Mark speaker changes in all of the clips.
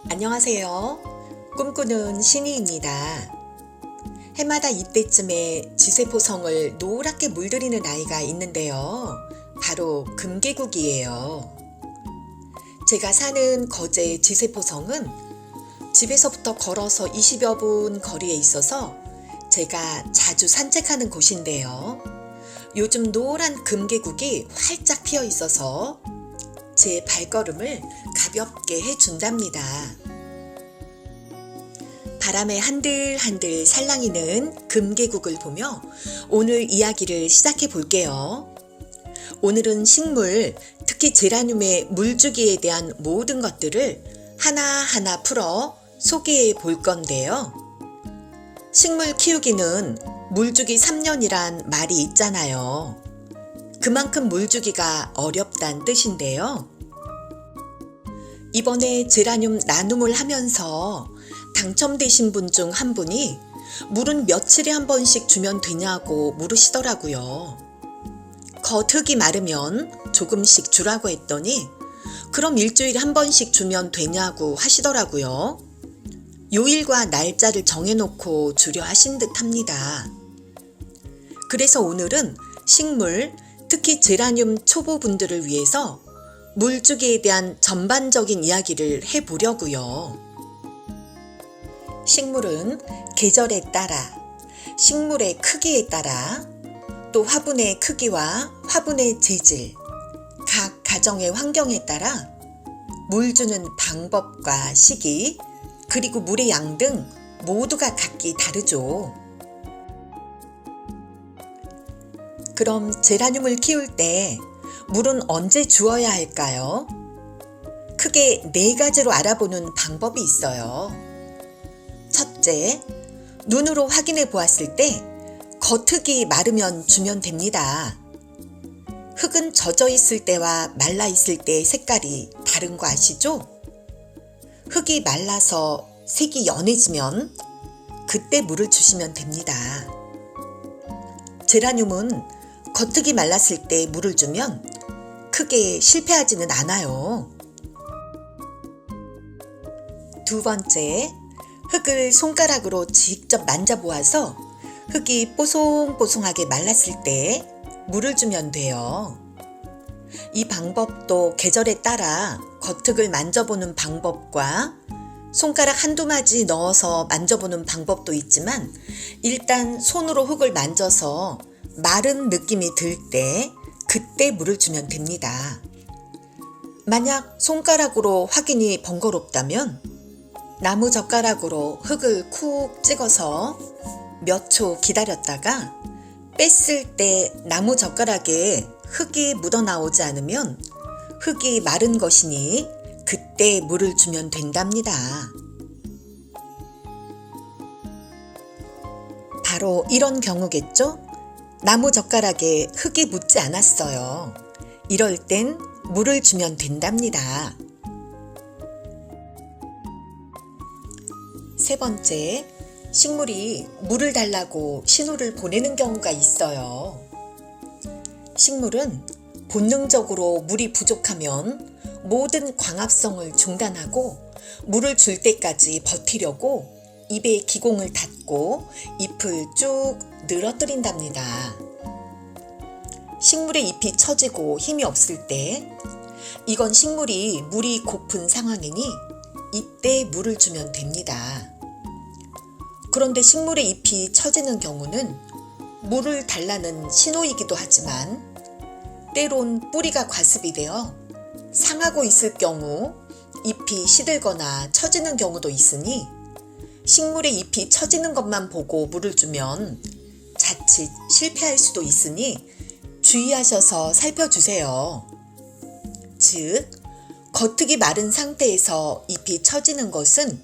Speaker 1: 안녕하세요. 꿈꾸는 신이입니다. 해마다 이때쯤에 지세포성을 노랗게 물들이는 아이가 있는데요. 바로 금계국이에요. 제가 사는 거제 지세포성은 집에서부터 걸어서 20여 분 거리에 있어서 제가 자주 산책하는 곳인데요. 요즘 노란 금계국이 활짝 피어 있어서 제 발걸음을 가볍게 해준답니다. 바람에 한들한들 살랑이는 금계국을 보며 오늘 이야기를 시작해 볼게요. 오늘은 식물, 특히 제라늄의 물주기에 대한 모든 것들을 하나하나 풀어 소개해 볼 건데요. 식물 키우기는 물주기 3년이란 말이 있잖아요. 그만큼 물주기가 어렵단 뜻인데요. 이번에 제라늄 나눔을 하면서 당첨되신 분 중 한 분이 물은 며칠에 한 번씩 주면 되냐고 물으시더라고요. 겉흙이 마르면 조금씩 주라고 했더니 그럼 일주일에 한 번씩 주면 되냐고 하시더라고요. 요일과 날짜를 정해놓고 주려 하신 듯 합니다. 그래서 오늘은 식물, 특히 제라늄 초보분들을 위해서 물주기에 대한 전반적인 이야기를 해보려고요. 식물은 계절에 따라, 식물의 크기에 따라, 또 화분의 크기와 화분의 재질, 각 가정의 환경에 따라 물 주는 방법과 시기, 그리고 물의 양 등 모두가 각기 다르죠. 그럼 제라늄을 키울 때 물은 언제 주어야 할까요? 크게 4가지로 알아보는 방법이 있어요. 첫째, 눈으로 확인해 보았을 때 겉흙이 마르면 주면 됩니다. 흙은 젖어 있을 때와 말라 있을 때의 색깔이 다른 거 아시죠? 흙이 말라서 색이 연해지면 그때 물을 주시면 됩니다. 제라늄은 겉흙이 말랐을 때 물을 주면 크게 실패하지는 않아요. 두 번째, 흙을 손가락으로 직접 만져보아서 흙이 뽀송뽀송하게 말랐을 때 물을 주면 돼요. 이 방법도 계절에 따라 겉흙을 만져보는 방법과 손가락 한두 마디 넣어서 만져보는 방법도 있지만 일단 손으로 흙을 만져서 마른 느낌이 들 때 그때 물을 주면 됩니다. 만약 손가락으로 확인이 번거롭다면 나무 젓가락으로 흙을 쿡 찍어서 몇 초 기다렸다가 뺐을 때 나무 젓가락에 흙이 묻어나오지 않으면 흙이 마른 것이니 그때 물을 주면 된답니다. 바로 이런 경우겠죠? 나무 젓가락에 흙이 묻지 않았어요. 이럴 땐 물을 주면 된답니다. 세 번째, 식물이 물을 달라고 신호를 보내는 경우가 있어요. 식물은 본능적으로 물이 부족하면 모든 광합성을 중단하고 물을 줄 때까지 버티려고 입에 기공을 닫고 잎을 쭉 늘어뜨린답니다. 식물의 잎이 처지고 힘이 없을 때 이건 식물이 물이 고픈 상황이니 이때 물을 주면 됩니다. 그런데 식물의 잎이 처지는 경우는 물을 달라는 신호이기도 하지만 때론 뿌리가 과습이 되어 상하고 있을 경우 잎이 시들거나 처지는 경우도 있으니 식물의 잎이 처지는 것만 보고 물을 주면 자칫 실패할 수도 있으니 주의하셔서 살펴주세요. 즉, 겉흙이 마른 상태에서 잎이 처지는 것은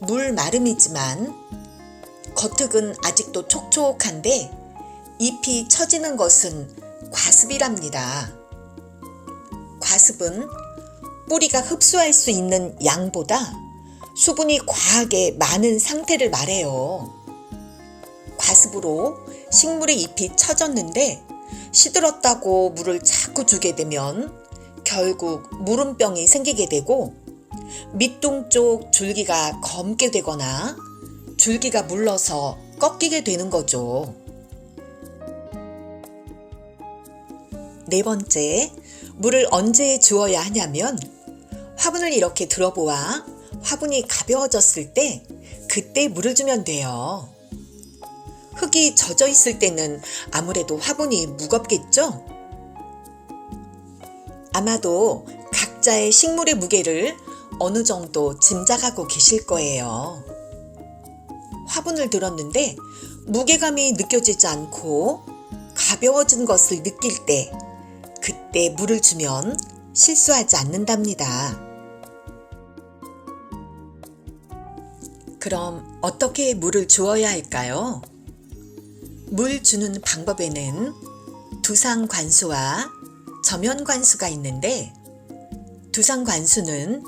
Speaker 1: 물 마름이지만 겉흙은 아직도 촉촉한데 잎이 처지는 것은 과습이랍니다. 과습은 뿌리가 흡수할 수 있는 양보다 수분이 과하게 많은 상태를 말해요. 과습으로 식물의 잎이 처졌는데 시들었다고 물을 자꾸 주게 되면 결국 물음병이 생기게 되고 밑둥 쪽 줄기가 검게 되거나 줄기가 물러서 꺾이게 되는 거죠. 네 번째, 물을 언제 주어야 하냐면 화분을 이렇게 들어보아 화분이 가벼워졌을 때 그때 물을 주면 돼요. 흙이 젖어 있을 때는 아무래도 화분이 무겁겠죠? 아마도 각자의 식물의 무게를 어느 정도 짐작하고 계실 거예요. 화분을 들었는데 무게감이 느껴지지 않고 가벼워진 것을 느낄 때 그때 물을 주면 실수하지 않는답니다. 그럼 어떻게 물을 주어야 할까요? 물 주는 방법에는 두상 관수와 저면 관수가 있는데 두상 관수는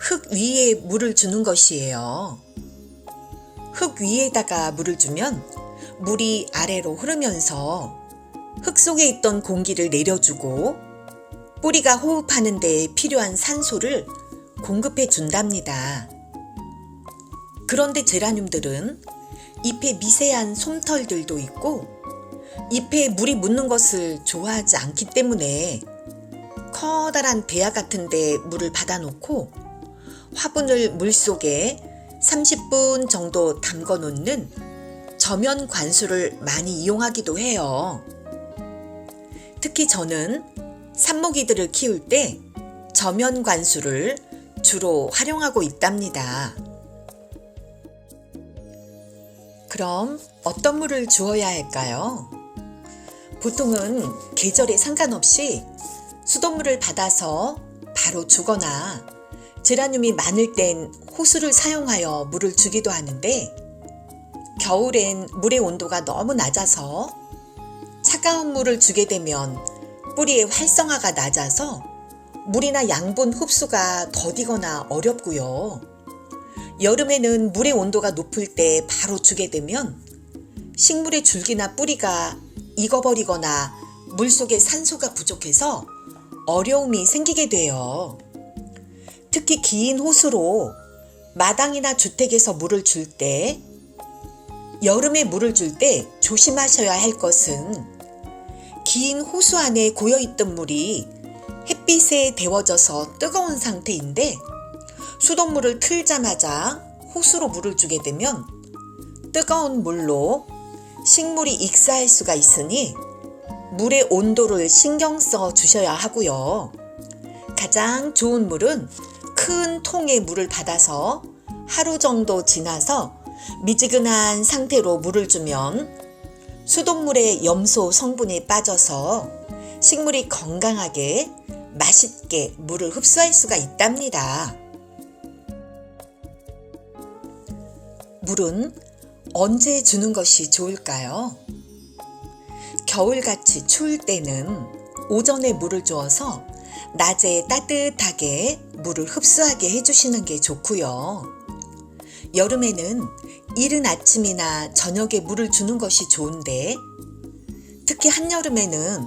Speaker 1: 흙 위에 물을 주는 것이에요. 흙 위에다가 물을 주면 물이 아래로 흐르면서 흙 속에 있던 공기를 내려주고 뿌리가 호흡하는 데 필요한 산소를 공급해 준답니다. 그런데 제라늄들은 잎에 미세한 솜털들도 있고 잎에 물이 묻는 것을 좋아하지 않기 때문에 커다란 배아 같은 데 물을 받아놓고 화분을 물속에 30분 정도 담궈 놓는 저면 관수를 많이 이용하기도 해요. 특히 저는 삽목이들을 키울 때 저면 관수를 주로 활용하고 있답니다. 그럼 어떤 물을 주어야 할까요? 보통은 계절에 상관없이 수돗물을 받아서 바로 주거나 제라늄이 많을 땐 호수를 사용하여 물을 주기도 하는데 겨울엔 물의 온도가 너무 낮아서 차가운 물을 주게 되면 뿌리의 활성화가 낮아서 물이나 양분 흡수가 더디거나 어렵고요. 여름에는 물의 온도가 높을 때 바로 주게 되면 식물의 줄기나 뿌리가 익어버리거나 물속에 산소가 부족해서 어려움이 생기게 돼요. 특히 긴 호수로 마당이나 주택에서 물을 줄 때, 여름에 물을 줄 때 조심하셔야 할 것은 긴 호수 안에 고여있던 물이 햇빛에 데워져서 뜨거운 상태인데 수돗물을 틀자마자 호수로 물을 주게 되면 뜨거운 물로 식물이 익사할 수가 있으니 물의 온도를 신경 써 주셔야 하고요. 가장 좋은 물은 큰 통에 물을 받아서 하루 정도 지나서 미지근한 상태로 물을 주면 수돗물에 염소 성분이 빠져서 식물이 건강하게 맛있게 물을 흡수할 수가 있답니다. 물은 언제 주는 것이 좋을까요? 겨울같이 추울 때는 오전에 물을 주어서 낮에 따뜻하게 물을 흡수하게 해주시는 게 좋고요. 여름에는 이른 아침이나 저녁에 물을 주는 것이 좋은데 특히 한여름에는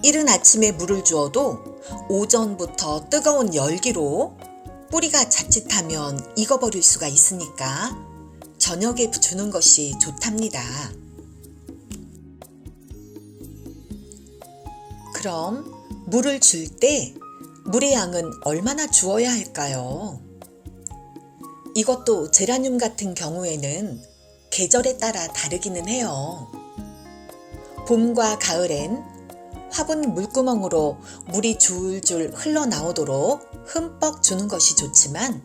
Speaker 1: 이른 아침에 물을 주어도 오전부터 뜨거운 열기로 뿌리가 자칫하면 익어버릴 수가 있으니까 저녁에 주는 것이 좋답니다. 그럼 물을 줄 때 물의 양은 얼마나 주어야 할까요? 이것도 제라늄 같은 경우에는 계절에 따라 다르기는 해요. 봄과 가을엔 화분 물구멍으로 물이 줄줄 흘러나오도록 흠뻑 주는 것이 좋지만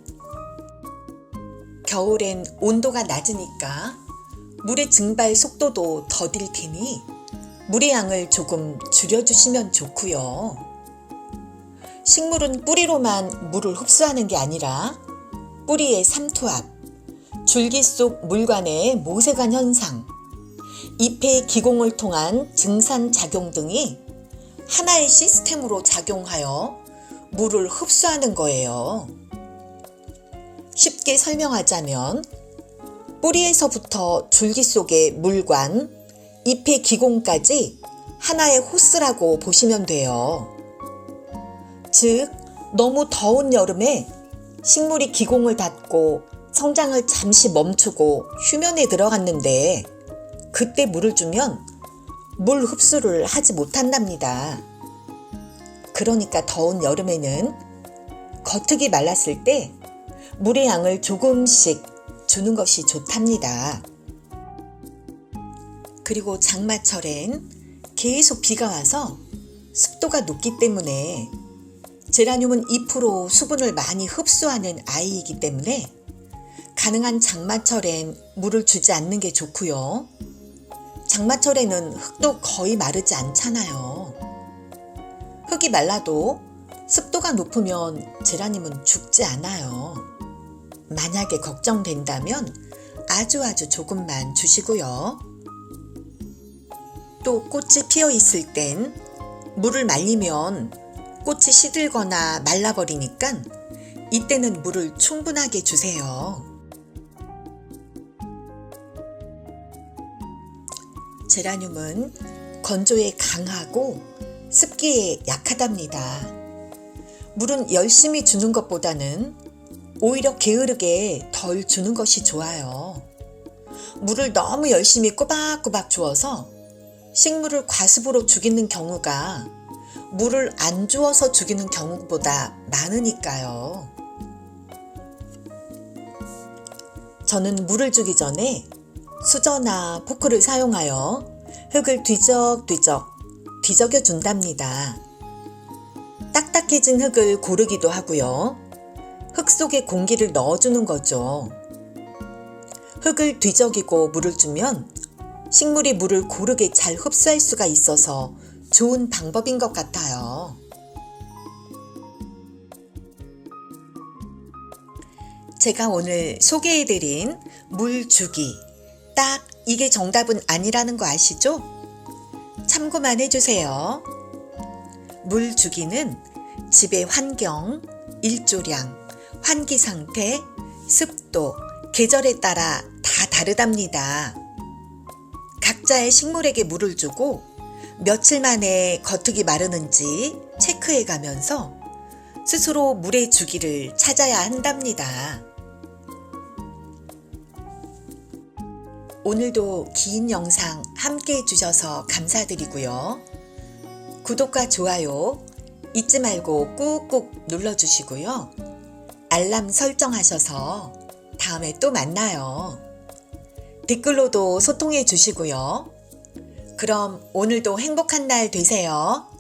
Speaker 1: 겨울엔 온도가 낮으니까 물의 증발 속도도 더딜 테니 물의 양을 조금 줄여주시면 좋고요. 식물은 뿌리로만 물을 흡수하는 게 아니라 뿌리의 삼투압, 줄기 속 물관의 모세관 현상, 잎의 기공을 통한 증산작용 등이 하나의 시스템으로 작용하여 물을 흡수하는 거예요. 쉽게 설명하자면 뿌리에서부터 줄기 속의 물관, 잎의 기공까지 하나의 호스라고 보시면 돼요. 즉, 너무 더운 여름에 식물이 기공을 닫고 성장을 잠시 멈추고 휴면에 들어갔는데 그때 물을 주면 물 흡수를 하지 못한답니다. 그러니까 더운 여름에는 겉흙이 말랐을 때 물의 양을 조금씩 주는 것이 좋답니다. 그리고 장마철엔 계속 비가 와서 습도가 높기 때문에 제라늄은 잎으로 수분을 많이 흡수하는 아이이기 때문에 가능한 장마철엔 물을 주지 않는 게 좋고요. 장마철에는 흙도 거의 마르지 않잖아요. 흙이 말라도 습도가 높으면 제라늄은 죽지 않아요. 만약에 걱정된다면 아주 조금만 주시고요. 또 꽃이 피어 있을 땐 물을 말리면 꽃이 시들거나 말라버리니까 이때는 물을 충분하게 주세요. 제라늄은 건조에 강하고 습기에 약하답니다. 물은 열심히 주는 것보다는 오히려 게으르게 덜 주는 것이 좋아요. 물을 너무 열심히 꼬박꼬박 주어서 식물을 과습으로 죽이는 경우가 물을 안 주어서 죽이는 경우보다 많으니까요. 저는 물을 주기 전에 수저나 포크를 사용하여 흙을 뒤적뒤적 뒤적여 준답니다. 딱딱해진 흙을 고르기도 하고요. 흙 속에 공기를 넣어주는 거죠. 흙을 뒤적이고 물을 주면 식물이 물을 고르게 잘 흡수할 수가 있어서 좋은 방법인 것 같아요. 제가 오늘 소개해드린 물 주기, 딱 이게 정답은 아니라는 거 아시죠? 참고만 해주세요. 물 주기는 집의 환경, 일조량, 환기 상태, 습도, 계절에 따라 다 다르답니다. 각자의 식물에게 물을 주고 며칠 만에 겉흙이 마르는지 체크해 가면서 스스로 물의 주기를 찾아야 한답니다. 오늘도 긴 영상 함께 해주셔서 감사드리고요. 구독과 좋아요 잊지 말고 꾹꾹 눌러주시고요. 알람 설정하셔서 다음에 또 만나요. 댓글로도 소통해 주시고요. 그럼 오늘도 행복한 날 되세요.